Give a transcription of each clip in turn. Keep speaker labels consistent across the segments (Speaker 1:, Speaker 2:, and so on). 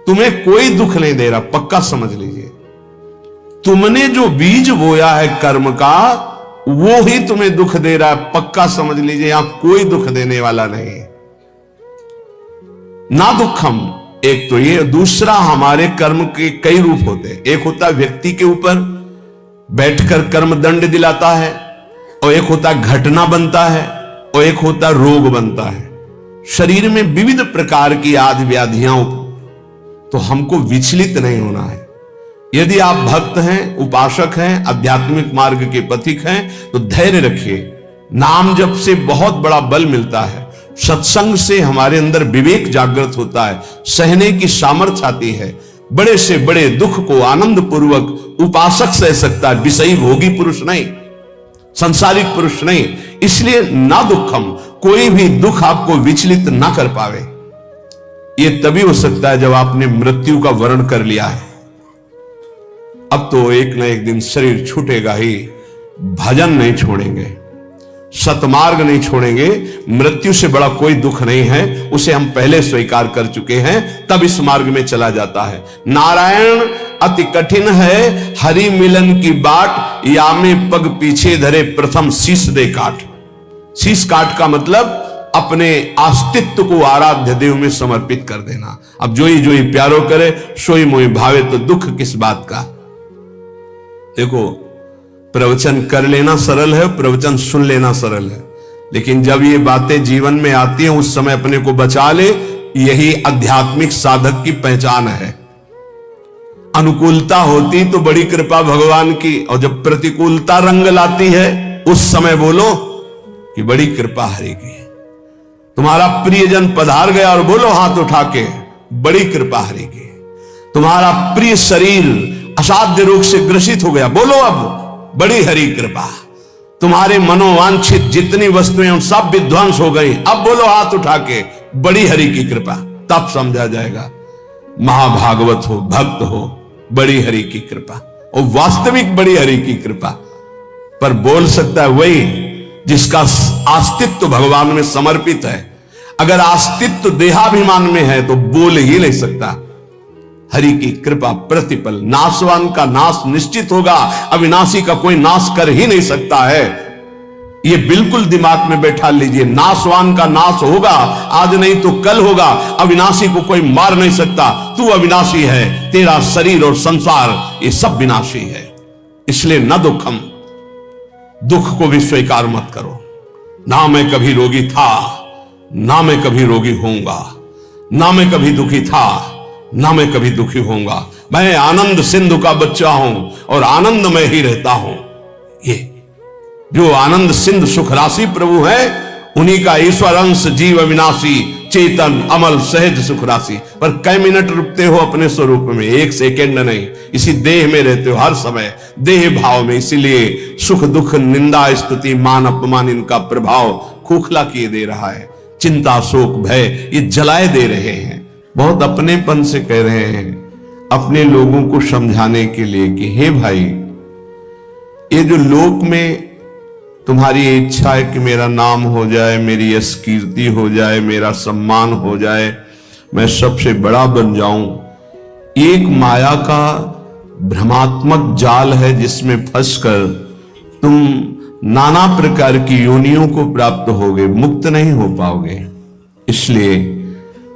Speaker 1: तुम्हें कोई दुख नहीं दे रहा, पक्का समझ लीजिए। तुमने जो बीज बोया है कर्म का, वो ही तुम्हें दुख दे रहा है, पक्का समझ लीजिए। यहां कोई दुख देने वाला नहीं है। ना दुखम, एक तो ये, दूसरा हमारे कर्म के कई रूप होते हैं। एक होता है व्यक्ति के ऊपर बैठकर कर्म दंड दिलाता है, और एक होता है घटना बनता है, और एक होता है रोग बनता है। शरीर में विविध प्रकार की आदि व्याधियां, तो हमको विचलित नहीं होना है। यदि आप भक्त हैं, उपासक हैं, आध्यात्मिक मार्ग के पथिक हैं, तो धैर्य रखिए। नाम जप से बहुत बड़ा बल मिलता है। सत्संग से हमारे अंदर विवेक जागृत होता है, सहने की सामर्थ्य आती है। बड़े से बड़े दुख को आनंद पूर्वक उपासक सह सकता है, विषयी भोगी पुरुष नहीं, संसारिक पुरुष नहीं। इसलिए ना दुखम, कोई भी दुख आपको विचलित ना कर पावे। यह तभी हो सकता है जब आपने मृत्यु का वर्ण कर लिया है। अब तो एक ना एक दिन शरीर छूटेगा ही, भजन नहीं छोड़ेंगे, सतमार्ग नहीं छोड़ेंगे। मृत्यु से बड़ा कोई दुख नहीं है, उसे हम पहले स्वीकार कर चुके हैं, तब इस मार्ग में चला जाता है। नारायण अति कठिन है, हरि मिलन की बाट, या में पग पीछे धरे प्रथम शीश दे काट। शीश काट का मतलब अपने अस्तित्व को आराध्य देव में समर्पित कर देना। अब जो ही प्यारो करे, सोई मोई भावे, तो दुख किस बात का। देखो, प्रवचन कर लेना सरल है, प्रवचन सुन लेना सरल है, लेकिन जब ये बातें जीवन में आती हैं, उस समय अपने को बचा ले। यही आध्यात्मिक साधक की पहचान है। अनुकूलता होती तो बड़ी कृपा भगवान की, और जब प्रतिकूलता रंग लाती है, उस समय बोलो कि बड़ी कृपा हरि की। तुम्हारा प्रियजन पधार गया और बोलो हाथ उठा के, बड़ी कृपा हरि की। तुम्हारा प्रिय शरीर असाध्य रोग से ग्रसित हो गया, बोलो अब बड़ी हरि कृपा। तुम्हारे मनोवांछित जितनी वस्तुएं उन सब विध्वंस हो गई, अब बोलो हाथ उठा के, बड़ी हरि की कृपा। तब समझा जाएगा महाभागवत हो, भक्त हो, बड़ी हरि की कृपा। और वास्तविक बड़ी हरि की कृपा पर बोल सकता है वही जिसका अस्तित्व भगवान में समर्पित है। अगर अस्तित्व देहाभिमान में है तो बोल ही नहीं सकता। हरि की कृपा प्रतिपल, नाशवान का नाश निश्चित होगा, अविनाशी का कोई नाश कर ही नहीं सकता है। ये बिल्कुल दिमाग में बैठा लीजिए। नाशवान का नाश होगा, आज नहीं तो कल होगा। अविनाशी को कोई मार नहीं सकता। तू अविनाशी है, तेरा शरीर और संसार ये सब विनाशी है। इसलिए न दुखम, दुख को भी स्वीकार मत करो। ना मैं कभी रोगी था, ना मैं कभी रोगी होऊंगा, ना मैं कभी दुखी था, ना मैं कभी दुखी होऊंगा। मैं आनंद सिंधु का बच्चा हूं और आनंद में ही रहता हूं। ये जो आनंद सिंधु सुख राशि प्रभु है, उन्हीं का ईश्वर अंश जीव अविनाशी चेतन अमल सहज सुख राशि। पर कई मिनट रुकते हो अपने स्वरूप में, एक सेकेंड नहीं। इसी देह में रहते हो हर समय, देह भाव में। इसीलिए सुख दुख निंदा स्तुति मान अपमान इनका प्रभाव खोखला किए दे रहा है। चिंता शोक भय ये जलाए दे रहे हैं। बहुत अपनेपन से कह रहे हैं, अपने लोगों को समझाने के लिए कि हे भाई, ये जो लोक में तुम्हारी इच्छा है कि मेरा नाम हो जाए, मेरी यश कीर्ति हो जाए, मेरा सम्मान हो जाए, मैं सबसे बड़ा बन जाऊं, एक माया का भ्रमात्मक जाल है जिसमें फंसकर तुम नाना प्रकार की योनियों को प्राप्त होगे, मुक्त नहीं हो पाओगे। इसलिए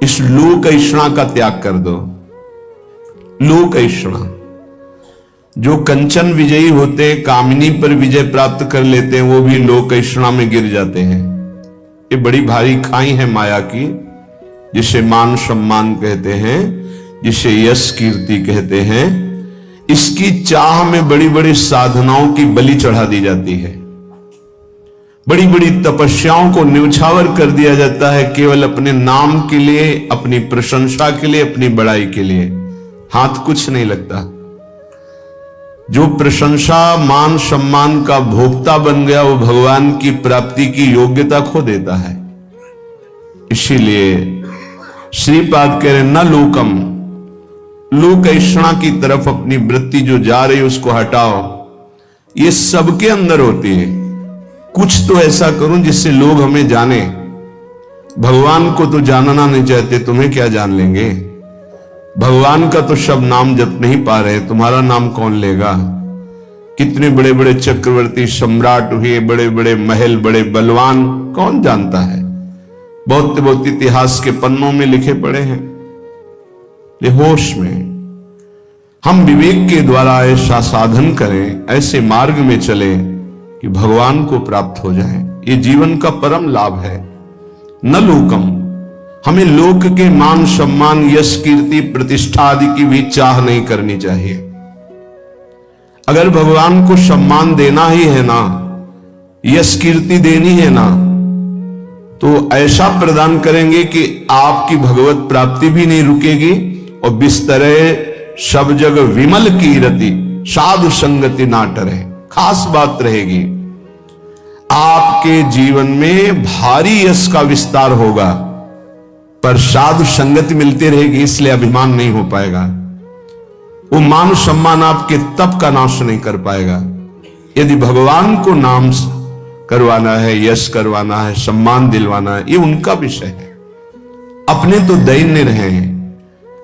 Speaker 1: इस लोक ऐषणा का त्याग कर दो। लोक ऐषणा, जो कंचन विजयी होते हैं, कामिनी पर विजय प्राप्त कर लेते हैं, वो भी लोक ऐषणा में गिर जाते हैं। ये बड़ी भारी खाई है माया की, जिसे मान सम्मान कहते हैं, जिसे यश कीर्ति कहते हैं। इसकी चाह में बड़ी बड़ी साधनाओं की बलि चढ़ा दी जाती है, बड़ी बड़ी तपस्याओं को न्यौछावर कर दिया जाता है, केवल अपने नाम के लिए, अपनी प्रशंसा के लिए, अपनी बड़ाई के लिए। हाथ कुछ नहीं लगता। जो प्रशंसा मान सम्मान का भोक्ता बन गया, वो भगवान की प्राप्ति की योग्यता खो देता है। इसीलिए श्रीपाद कह रहे न लोकम, लोक ऐषणा की तरफ अपनी वृत्ति जो जा रही है उसको हटाओ। ये सबके अंदर होती है। कुछ तो ऐसा करूं जिससे लोग हमें जाने। भगवान को तो जानना नहीं चाहते, तुम्हें क्या जान लेंगे। भगवान का तो शब्द नाम जप नहीं पा रहे, तुम्हारा नाम कौन लेगा? कितने बड़े बड़े चक्रवर्ती सम्राट हुए, बड़े बड़े महल, बड़े बलवान, कौन जानता है? बहुत बहुत इतिहास के पन्नों में लिखे पड़े हैं। ये होश में हम विवेक के द्वारा ऐसा साधन करें, ऐसे मार्ग में चले कि भगवान को प्राप्त हो जाए। ये जीवन का परम लाभ है। न लोकम, हमें लोक के मान सम्मान, यश, कीर्ति, प्रतिष्ठा आदि की भी चाह नहीं करनी चाहिए। अगर भगवान को सम्मान देना ही है ना, यश कीर्ति देनी है ना, तो ऐसा प्रदान करेंगे कि आपकी भगवत प्राप्ति भी नहीं रुकेगी और बिस्तरे सब जग विमल कीरति, साधु संगति ना टरे। खास बात रहेगी, आपके जीवन में भारी यश का विस्तार होगा, पर साधु संगति मिलती रहेगी, इसलिए अभिमान नहीं हो पाएगा। वो मान सम्मान आपके तप का नाश नहीं कर पाएगा। यदि भगवान को नाम करवाना है, यश करवाना है, सम्मान दिलवाना है, ये उनका विषय है। अपने तो दैन्य रहे,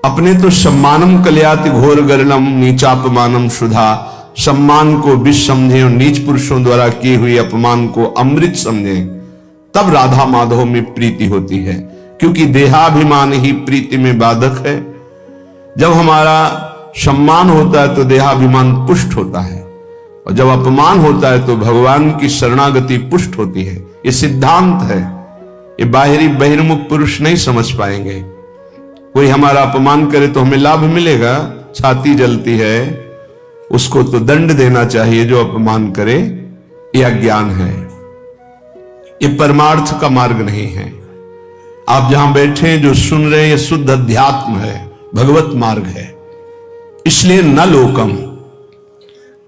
Speaker 1: अपने तो सम्मानम कल्याति घोर गरणम नीचापमानम सुधा, सम्मान को विष समझे और नीच पुरुषों द्वारा किए हुए अपमान को अमृत समझे, तब राधा माधव में प्रीति होती है। क्योंकि देहाभिमान ही प्रीति में बाधक है। जब हमारा सम्मान होता है तो देहाभिमान पुष्ट होता है, और जब अपमान होता है तो भगवान की शरणागति पुष्ट होती है। ये सिद्धांत है, ये बाहरी बहिर्मुख पुरुष नहीं समझ पाएंगे। कोई हमारा अपमान करे तो हमें लाभ मिलेगा, छाती जलती है, उसको तो दंड देना चाहिए जो अपमान करे, यह अज्ञान है। ये परमार्थ का मार्ग नहीं है। आप जहां बैठे हैं, जो सुन रहे हैं, ये शुद्ध अध्यात्म है, भगवत मार्ग है। इसलिए न लोकम,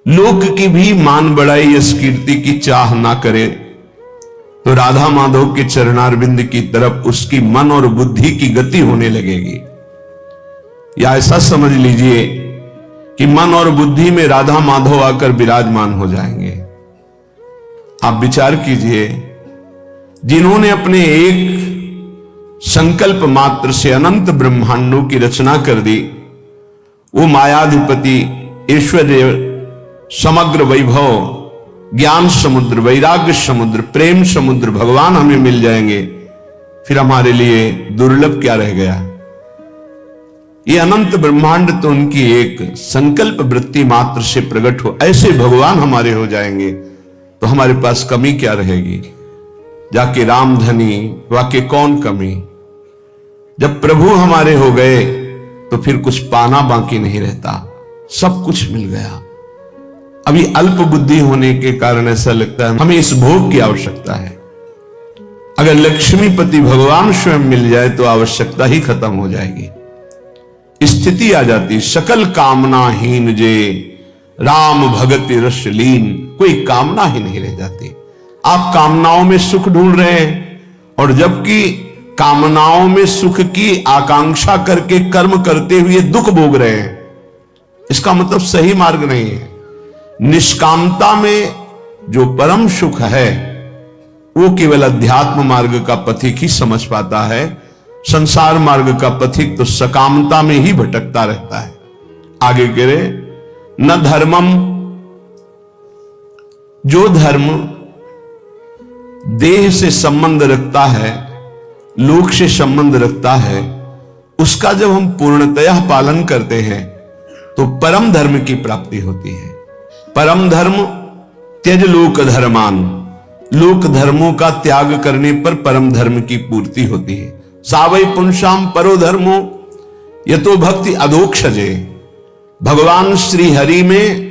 Speaker 1: लोक की भी मान बढ़ाई, यश कीर्ति की चाह ना करे, तो राधा माधव के चरणारविंद की तरफ उसकी मन और बुद्धि की गति होने लगेगी। या ऐसा समझ लीजिए कि मन और बुद्धि में राधा माधव आकर विराजमान हो जाएंगे। आप विचार कीजिए, जिन्होंने अपने एक संकल्प मात्र से अनंत ब्रह्मांडों की रचना कर दी, वो मायाधिपति, ऐश्वर्य, समग्र वैभव, ज्ञान समुद्र, वैराग्य समुद्र, प्रेम समुद्र भगवान हमें मिल जाएंगे, फिर हमारे लिए दुर्लभ क्या रह गया? ये अनंत ब्रह्मांड तो उनकी एक संकल्प वृत्ति मात्र से प्रकट हो, ऐसे भगवान हमारे हो जाएंगे, तो हमारे पास कमी क्या रहेगी? जाके रामधनी वाके कौन कमी? जब प्रभु हमारे हो गए तो फिर कुछ पाना बाकी नहीं रहता, सब कुछ मिल गया। अभी अल्प बुद्धि होने के कारण ऐसा लगता है हमें इस भोग की आवश्यकता है। अगर लक्ष्मीपति भगवान स्वयं मिल जाए तो आवश्यकता ही खत्म हो जाएगी। स्थिति आ जाती, सकल कामनाहीन जे राम भगति रस लीन, कोई कामना ही नहीं रह जाती। आप कामनाओं में सुख ढूंढ रहे हैं, और जबकि कामनाओं में सुख की आकांक्षा करके कर्म करते हुए दुख भोग रहे हैं, इसका मतलब सही मार्ग नहीं है। निष्कामता में जो परम सुख है वो केवल अध्यात्म मार्ग का पथिक ही समझ पाता है। संसार मार्ग का पथिक तो सकामता में ही भटकता रहता है। आगे कह रहे, न धर्मम, जो धर्म देह से संबंध रखता है, लोक से संबंध रखता है, उसका जब हम पूर्णतया पालन करते हैं तो परम धर्म की प्राप्ति होती है। परम धर्म त्यज लोक धर्मान, लोक धर्मों का त्याग करने पर परम धर्म की पूर्ति होती है। सावै पुंसाम परो धर्मो यतो भक्ति अधोक्षजे, भगवान श्री हरि में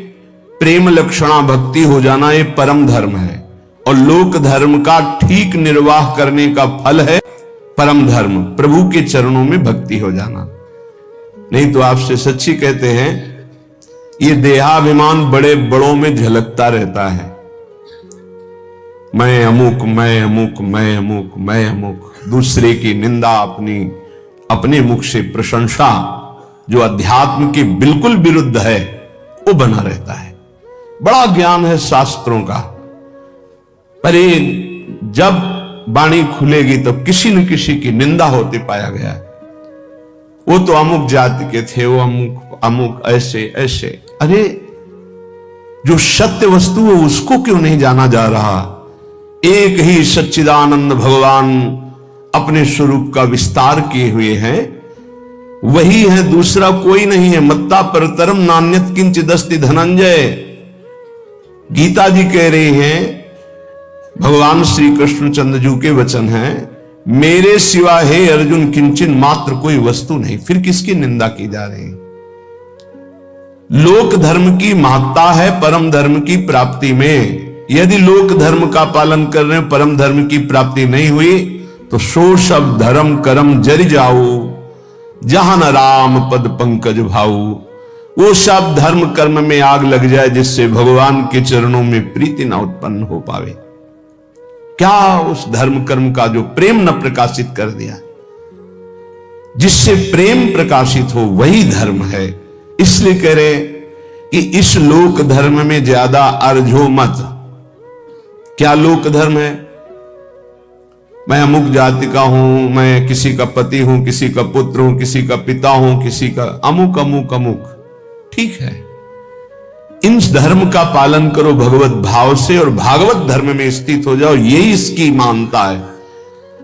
Speaker 1: प्रेम लक्षणा भक्ति हो जाना ये परम धर्म है, और लोक धर्म का ठीक निर्वाह करने का फल है परम धर्म, प्रभु के चरणों में भक्ति हो जाना। नहीं तो आपसे सच्ची कहते हैं, ये देहाभिमान बड़े बड़ों में झलकता रहता है। मैं अमुक, मैं अमुक, मैं अमुक, मैं अमुक, दूसरे की निंदा, अपने मुख से प्रशंसा, जो अध्यात्म के बिल्कुल विरुद्ध है, वो बना रहता है। बड़ा ज्ञान है शास्त्रों का, पर ये जब वाणी खुलेगी तो किसी न किसी की निंदा होते पाया गया है। वो तो अमुक जाति के थे, वो अमुक अमुक ऐसे ऐसे। अरे जो सत्य वस्तु है उसको क्यों नहीं जाना जा रहा? एक ही सच्चिदानंद भगवान अपने स्वरूप का विस्तार किए हुए हैं, वही है, दूसरा कोई नहीं है। मत्ता परतरम नान्यत किंचित् अस्ति धनंजय। गीता जी कह रही हैं, भगवान श्री कृष्णचंद्र जी के वचन हैं, मेरे सिवा हे अर्जुन किंचन मात्र कोई वस्तु नहीं। फिर किसकी निंदा की जा रही? लोक धर्म की महत्ता है परम धर्म की प्राप्ति में। यदि लोक धर्म का पालन कर रहे हैं, परम धर्म की प्राप्ति नहीं हुई, तो सो सब धर्म कर्म जरि जाओ, जहां न राम पद पंकज भाऊ। वो सब धर्म कर्म में आग लग जाए जिससे भगवान के चरणों में प्रीति न उत्पन्न हो पावे। क्या उस धर्म कर्म का जो प्रेम न प्रकाशित कर दिया? जिससे प्रेम प्रकाशित हो वही धर्म है। इसलिए कह रहे कि इस लोक धर्म में ज्यादा अर्झो मत। क्या लोक धर्म है? मैं अमुक जाति का हूं, मैं किसी का पति हूं, किसी का पुत्र हूं, किसी का पिता हूं, किसी का अमुक अमुक अमुक। ठीक है, इन धर्म का पालन करो भगवत भाव से और भागवत धर्म में स्थित हो जाओ, यही इसकी मानता है।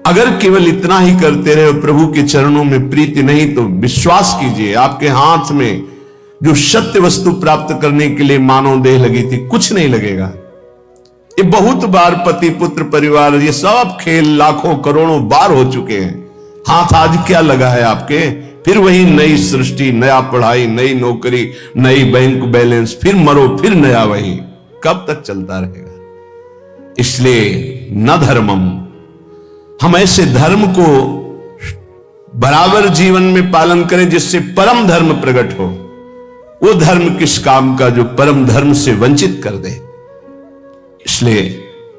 Speaker 1: अगर केवल इतना ही करते रहे और प्रभु के चरणों में प्रीति नहीं, तो विश्वास कीजिए आपके हाथ में जो सत्य वस्तु प्राप्त करने के लिए मानव देह लगी थी, कुछ नहीं लगेगा। ये बहुत बार पति पुत्र परिवार ये सब खेल लाखों करोड़ों बार हो चुके हैं। हाथ आज क्या लगा है आपके? फिर वही नई सृष्टि, नया पढ़ाई, नई नौकरी, नई बैंक बैलेंस, फिर मरो फिर नया वही। कब तक चलता रहेगा? इसलिए न धर्मम, हम ऐसे धर्म को बराबर जीवन में पालन करें जिससे परम धर्म प्रकट हो। वो धर्म किस काम का जो परम धर्म से वंचित कर दे। इसलिए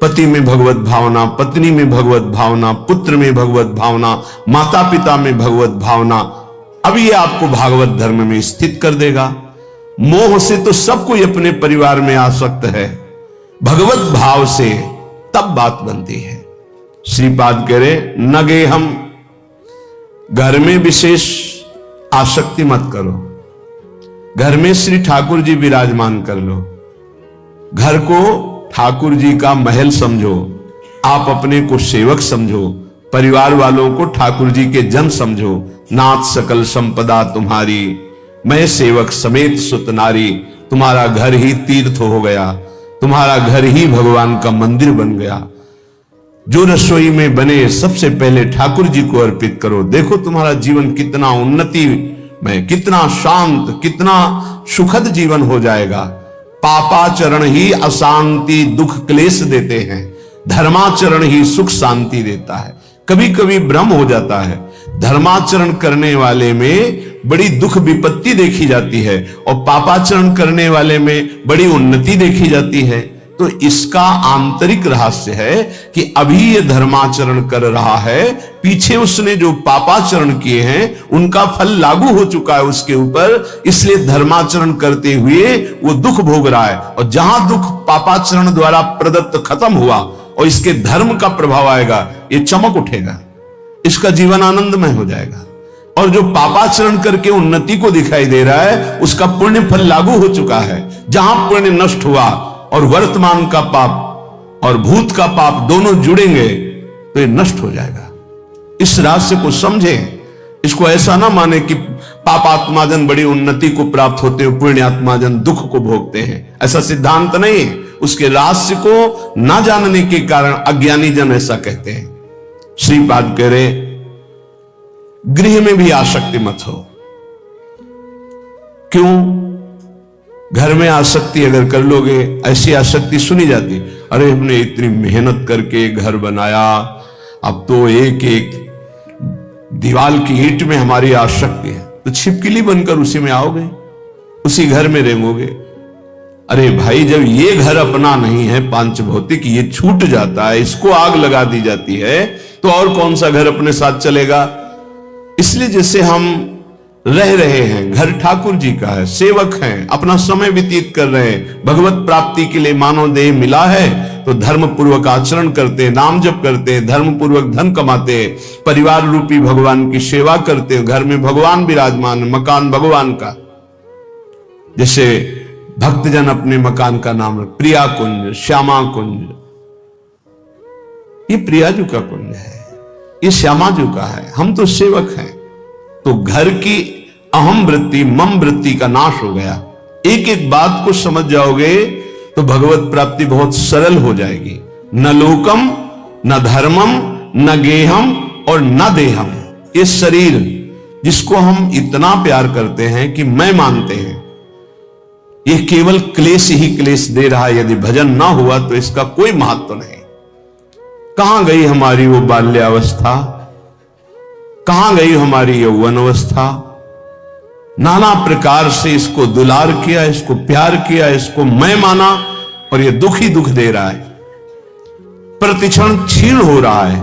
Speaker 1: पति में भगवत भावना, पत्नी में भगवत भावना, पुत्र में भगवत भावना, माता पिता में भगवत भावना, अब ये आपको भागवत धर्म में स्थित कर देगा। मोह से तो सब कोई अपने परिवार में आसक्त है, भगवत भाव से तब बात बनती है। श्रीपाद कह रहे न गे हम, घर में विशेष आसक्ति मत करो। घर में श्री ठाकुर जी विराजमान कर लो, घर को ठाकुर जी का महल समझो, आप अपने को सेवक समझो, परिवार वालों को ठाकुर जी के जन समझो। नाथ सकल संपदा तुम्हारी, मैं सेवक समेत सुत नारी। तुम्हारा घर ही तीर्थ हो गया, तुम्हारा घर ही भगवान का मंदिर बन गया। जो रसोई में बने सबसे पहले ठाकुर जी को अर्पित करो। देखो तुम्हारा जीवन कितना उन्नति में, कितना शांत, कितना सुखद जीवन हो जाएगा। पापाचरण ही अशांति दुख क्लेश देते हैं, धर्माचरण ही सुख शांति देता है। कभी कभी भ्रम हो जाता है, धर्माचरण करने वाले में बड़ी दुख विपत्ति देखी जाती है और पापाचरण करने वाले में बड़ी उन्नति देखी जाती है। तो इसका आंतरिक रहस्य है कि अभी ये धर्माचरण कर रहा है, पीछे उसने जो पापाचरण किए हैं उनका फल लागू हो चुका है उसके ऊपर, इसलिए धर्माचरण करते हुए वो दुख भोग रहा है। और जहां दुख पापाचरण द्वारा प्रदत्त खत्म हुआ और इसके धर्म का प्रभाव आएगा, ये चमक उठेगा, इसका जीवन आनंदमय हो जाएगा। और जो पापाचरण करके उन्नति को दिखाई दे रहा है, उसका पुण्य फल लागू हो चुका है। जहां पुण्य नष्ट हुआ और वर्तमान का पाप और भूत का पाप दोनों जुड़ेंगे तो ये नष्ट हो जाएगा। इस रहस्य को समझें। इसको ऐसा ना माने कि पापात्माजन बड़ी उन्नति को प्राप्त होते हैं, पुण्यात्माजन दुख को भोगते हैं, ऐसा सिद्धांत नहीं है। उसके रहस्य को ना जानने के कारण अज्ञानी जन ऐसा कहते हैं। श्रीपाद कह रहे गृह में भी आसक्ति मत हो। क्यों? घर में आसक्ति अगर कर लोगे, ऐसी आसक्ति सुनी जाती, अरे हमने इतनी मेहनत करके घर बनाया, अब तो एक एक दीवार की ईंट में हमारी आसक्ति है, तो छिपकली बनकर उसी में आओगे, उसी घर में रेंगोगे। अरे भाई, जब ये घर अपना नहीं है, पांच भौतिक, ये छूट जाता है, इसको आग लगा दी जाती है, तो और कौन सा घर अपने साथ चलेगा? इसलिए जैसे हम रह रहे हैं, घर ठाकुर जी का है, सेवक हैं, अपना समय व्यतीत कर रहे हैं, भगवत प्राप्ति के लिए मानव देह मिला है तो धर्म पूर्वक आचरण करते हैं, नाम जप करते हैं, धर्म पूर्वक धन कमाते हैं, परिवार रूपी भगवान की सेवा करते हैं, घर में भगवान विराजमान, मकान भगवान का। जैसे भक्तजन अपने मकान का नाम प्रिया कुंज, श्यामा कुंज, ये प्रियाजू का कुंज है, ये श्यामाजू का है, हम तो सेवक हैं। तो घर की अहम वृत्ति, मम वृत्ति का नाश हो गया। एक एक बात को समझ जाओगे तो भगवत प्राप्ति बहुत सरल हो जाएगी। न लोकम, न धर्मम, न गेहम और न देहम। ये शरीर जिसको हम इतना प्यार करते हैं कि मैं मानते हैं, ये केवल क्लेश ही क्लेश दे रहा है। यदि भजन ना हुआ तो इसका कोई महत्व नहीं। कहां गई हमारी वो बाल्यावस्था, कहां गई हमारी यौवन अवस्था। नाना प्रकार से इसको दुलार किया, इसको प्यार किया, इसको मैं माना, और ये दुख ही दुख दे रहा है, प्रतिक्षण क्षीण हो रहा है,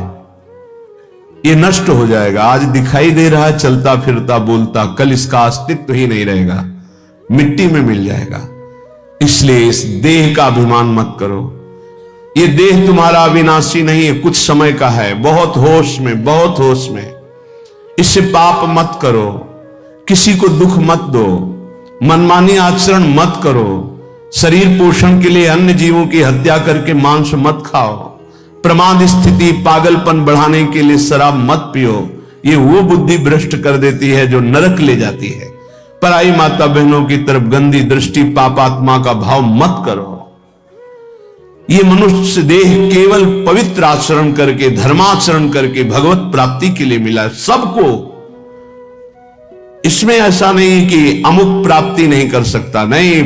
Speaker 1: ये नष्ट हो जाएगा। आज दिखाई दे रहा है चलता फिरता बोलता, कल इसका अस्तित्व ही नहीं रहेगा, मिट्टी में मिल जाएगा। इसलिए इस देह का अभिमान मत करो। ये देह तुम्हारा अविनाशी नहीं है, कुछ समय का है। बहुत होश में, बहुत होश में। इससे पाप मत करो, किसी को दुख मत दो, मनमानी आचरण मत करो, शरीर पोषण के लिए अन्य जीवों की हत्या करके मांस मत खाओ, प्रमाद स्थिति पागलपन बढ़ाने के लिए शराब मत पियो। ये वो बुद्धि भ्रष्ट कर देती है जो नरक ले जाती है। पराई माता बहनों की तरफ गंदी दृष्टि, पापात्मा का भाव मत करो। ये मनुष्य देह केवल पवित्र आचरण करके, धर्माचरण करके भगवत प्राप्ति के लिए मिला है सबको। इसमें ऐसा नहीं कि अमुक प्राप्ति नहीं कर सकता, नहीं।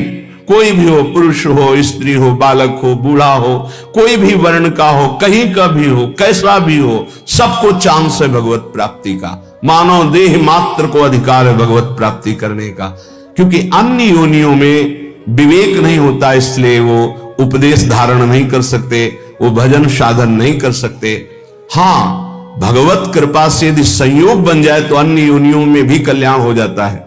Speaker 1: कोई भी हो, पुरुष हो, स्त्री हो, बालक हो, बूढ़ा हो, कोई भी वर्ण का हो, कहीं का भी हो, कैसा भी हो, सबको चांस है भगवत प्राप्ति का। मानव देह मात्र को अधिकार है भगवत प्राप्ति करने का, क्योंकि अन्य योनियों में विवेक नहीं होता, इसलिए वो उपदेश धारण नहीं कर सकते, वो भजन साधन नहीं कर सकते। हां, भगवत कृपा से यदि संयोग बन जाए तो अन्य योनियों में भी कल्याण हो जाता है।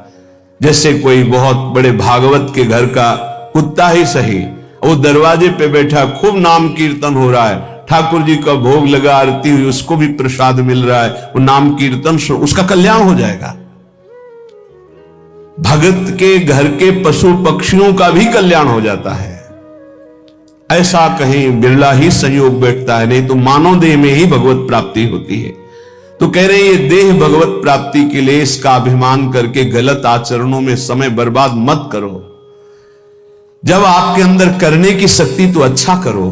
Speaker 1: जैसे कोई बहुत बड़े भागवत के घर का कुत्ता ही सही, वो दरवाजे पे बैठा, खूब नाम कीर्तन हो रहा है, ठाकुर जी का भोग लगा, आरती हुई, उसको भी प्रसाद मिल रहा है, वो नाम कीर्तन से उसका कल्याण हो जाएगा। भगत के घर के पशु पक्षियों का भी कल्याण हो जाता है। ऐसा कहीं बिरला ही संयोग बैठता है, नहीं तो मानव देह में ही भगवत प्राप्ति होती है। तो कह रहे हैं ये देह भगवत प्राप्ति के लिए इसका अभिमान करके गलत आचरणों में समय बर्बाद मत करो। जब आपके अंदर करने की शक्ति तो अच्छा करो,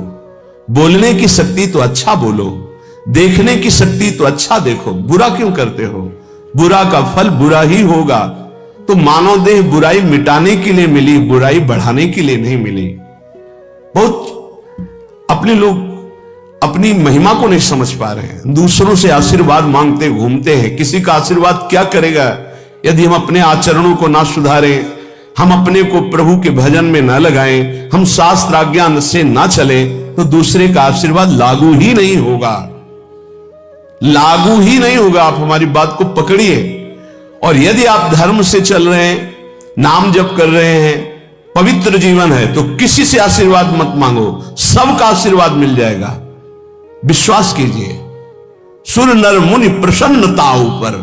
Speaker 1: बोलने की शक्ति तो अच्छा बोलो, देखने की शक्ति तो अच्छा देखो। बुरा क्यों करते हो? बुरा का फल बुरा ही होगा। तो मानव देह बुराई मिटाने के लिए मिली, बुराई बढ़ाने के लिए नहीं मिली। बहुत अपने लोग अपनी महिमा को नहीं समझ पा रहे हैं, दूसरों से आशीर्वाद मांगते घूमते हैं। किसी का आशीर्वाद क्या करेगा यदि हम अपने आचरणों को ना सुधारें, हम अपने को प्रभु के भजन में ना लगाएं, हम शास्त्र आज्ञा से ना चलें, तो दूसरे का आशीर्वाद लागू ही नहीं होगा, लागू ही नहीं होगा। आप हमारी बात को पकड़िए। और यदि आप धर्म से चल रहे हैं, नाम जप कर रहे हैं, पवित्र जीवन है, तो किसी से आशीर्वाद मत मांगो, सबका आशीर्वाद मिल जाएगा। विश्वास कीजिए। सुर नर मुनि प्रसन्नता ऊपर,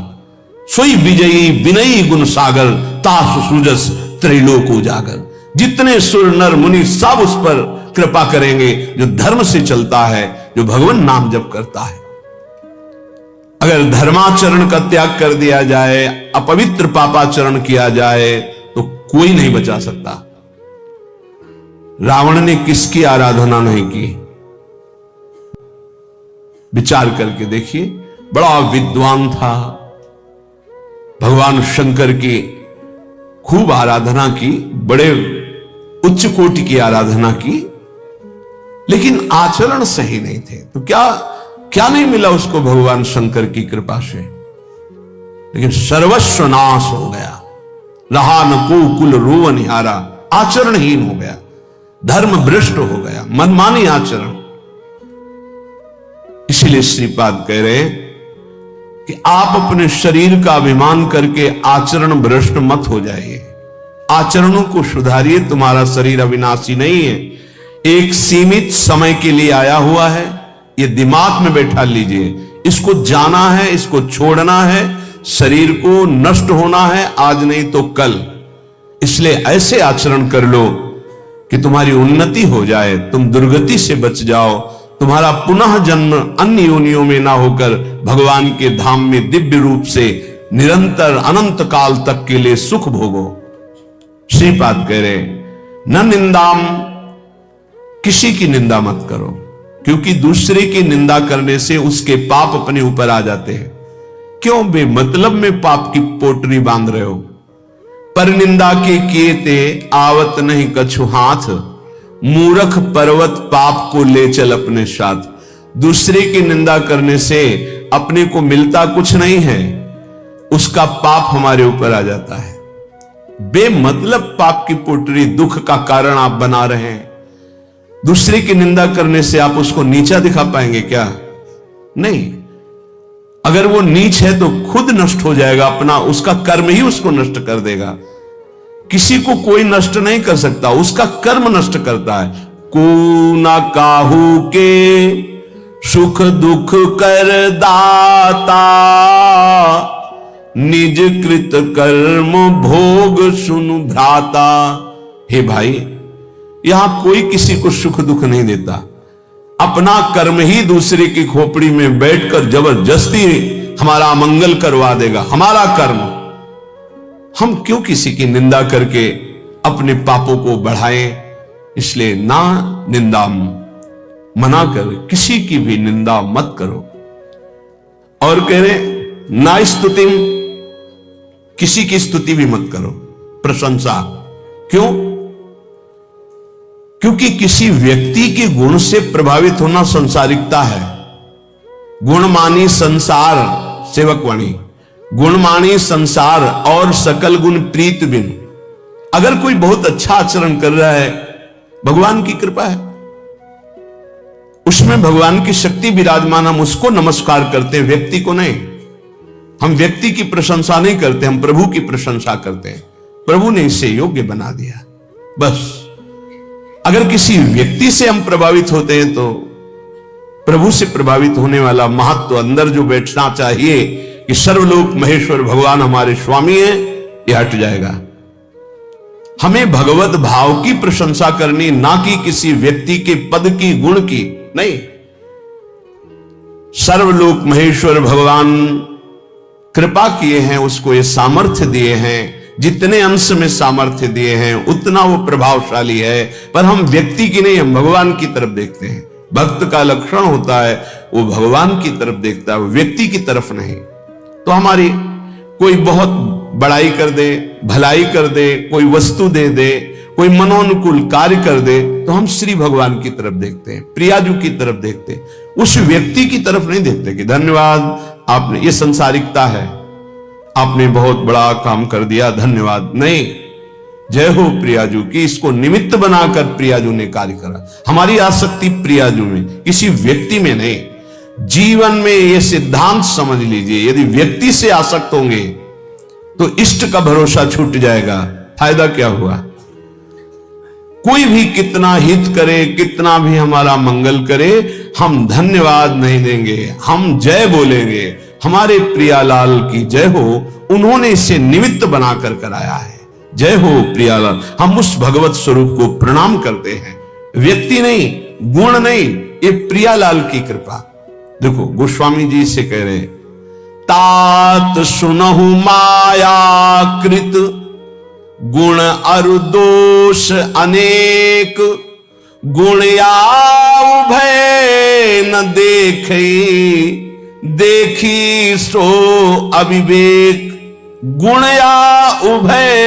Speaker 1: सोई विजयी विनयी गुण सागर, तासु सूजस त्रैलोक उजागर। जितने सुर नर मुनि सब उस पर कृपा करेंगे जो धर्म से चलता है, जो भगवान नाम जप करता है। अगर धर्माचरण का त्याग कर दिया जाए, अपवित्र पापाचरण किया जाए, तो कोई नहीं बचा सकता। रावण ने किसकी आराधना नहीं की? विचार करके देखिए। बड़ा विद्वान था, भगवान शंकर की खूब आराधना की, बड़े उच्च कोटि की आराधना की, लेकिन आचरण सही नहीं थे। तो क्या नहीं मिला उसको भगवान शंकर की कृपा से? लेकिन सर्वस्व नाश हो गया, रहा न को कुल रोव निहारा। आचरणहीन हो गया, धर्म भ्रष्ट हो गया, मनमानी आचरण। इसीलिए श्रीपाद कह रहे कि आप अपने शरीर का अभिमान करके आचरण भ्रष्ट मत हो जाइए। आचरणों को सुधारिए। तुम्हारा शरीर अविनाशी नहीं है, एक सीमित समय के लिए आया हुआ है। ये दिमाग में बैठा लीजिए। इसको जाना है, इसको छोड़ना है, शरीर को नष्ट होना है, आज नहीं तो कल। इसलिए ऐसे आचरण कर लो कि तुम्हारी उन्नति हो जाए, तुम दुर्गति से बच जाओ, तुम्हारा पुनः जन्म अन्य योनियों में ना होकर भगवान के धाम में दिव्य रूप से निरंतर अनंत काल तक के लिए सुख भोगो। श्रीपाद कह रहे न निंदाम, किसी की निंदा मत करो, क्योंकि दूसरे की निंदा करने से उसके पाप अपने ऊपर आ जाते हैं। क्यों बेमतलब में पाप की पोटरी बांध रहे हो? पर निंदा के किए ते आवत नहीं कछु हाथ, मूर्ख पर्वत पाप को ले चल अपने साथ। दूसरे की निंदा करने से अपने को मिलता कुछ नहीं है, उसका पाप हमारे ऊपर आ जाता है। बेमतलब पाप की पोटरी, दुख का कारण आप बना रहे हैं। दूसरे की निंदा करने से आप उसको नीचा दिखा पाएंगे क्या? नहीं। अगर वो नीच है तो खुद नष्ट हो जाएगा, अपना उसका कर्म ही उसको नष्ट कर देगा। किसी को कोई नष्ट नहीं कर सकता, उसका कर्म नष्ट करता है। को ना काहू के सुख दुख कर दाता, निज कृत कर्म भोग सुनु भ्राता। हे भाई, यहां कोई किसी को सुख दुख नहीं देता, अपना कर्म ही दूसरे की खोपड़ी में बैठकर जबरदस्ती हमारा मंगल करवा देगा। हमारा कर्म, हम क्यों किसी की निंदा करके अपने पापों को बढ़ाएं? इसलिए ना निंदा, मना कर, किसी की भी निंदा मत करो। और कह रहे ना स्तुतिम, किसी की स्तुति भी मत करो, प्रशंसा। क्यों? क्योंकि किसी व्यक्ति के गुण से प्रभावित होना संसारिकता है। गुणमानी संसार, सेवकवाणी, गुणमानी संसार और सकल गुण प्रीत बिन। अगर कोई बहुत अच्छा आचरण कर रहा है, भगवान की कृपा है, उसमें भगवान की शक्ति विराजमान, हम उसको नमस्कार करते हैं, व्यक्ति को नहीं। हम व्यक्ति की प्रशंसा नहीं करते, हम प्रभु की प्रशंसा करते हैं। प्रभु ने इसे योग्य बना दिया, बस। अगर किसी व्यक्ति से हम प्रभावित होते हैं तो प्रभु से प्रभावित होने वाला महत्व अंदर जो बैठना चाहिए कि सर्वलोक महेश्वर भगवान हमारे स्वामी हैं, यह हट जाएगा। हमें भगवत भाव की प्रशंसा करनी, ना कि किसी व्यक्ति के पद की, गुण की नहीं। सर्वलोक महेश्वर भगवान कृपा किए हैं, उसको ये सामर्थ्य दिए हैं। जितने अंश में सामर्थ्य दिए हैं उतना वो प्रभावशाली है। पर हम व्यक्ति की नहीं, हम भगवान की तरफ देखते हैं। भक्त का लक्षण होता है वो भगवान की तरफ देखता है, वो व्यक्ति की तरफ नहीं। तो हमारी कोई बहुत बड़ाई कर दे, भलाई कर दे, कोई वस्तु दे दे, कोई मनोनुकूल कार्य कर दे, तो हम श्री भगवान की तरफ देखते हैं, प्रियाजू की तरफ देखते हैं, उस व्यक्ति की तरफ नहीं देखते कि धन्यवाद आपने, ये संसारिकता है, आपने बहुत बड़ा काम कर दिया, धन्यवाद। नहीं, जय हो प्रियाजू की, इसको निमित्त बनाकर प्रियाजू ने कार्य करा। हमारी आसक्ति प्रियाजू में, किसी व्यक्ति में नहीं। जीवन में यह सिद्धांत समझ लीजिए, यदि व्यक्ति से आसक्त होंगे तो इष्ट का भरोसा छूट जाएगा। फायदा क्या हुआ? कोई भी कितना हित करे, कितना भी हमारा मंगल करे, हम धन्यवाद नहीं देंगे, हम जय बोलेंगे, हमारे प्रियालाल की जय हो, उन्होंने इसे निमित्त बनाकर कराया है। जय हो प्रियालाल। हम उस भगवत स्वरूप को प्रणाम करते हैं, व्यक्ति नहीं, गुण नहीं, ये प्रियालाल की कृपा। देखो गोस्वामी जी से कह रहे, तात सुनहु माया कृत, गुण अरु दोष अनेक, गुण या उभय न देखे, देखी सो अविवेक, गुण या उभय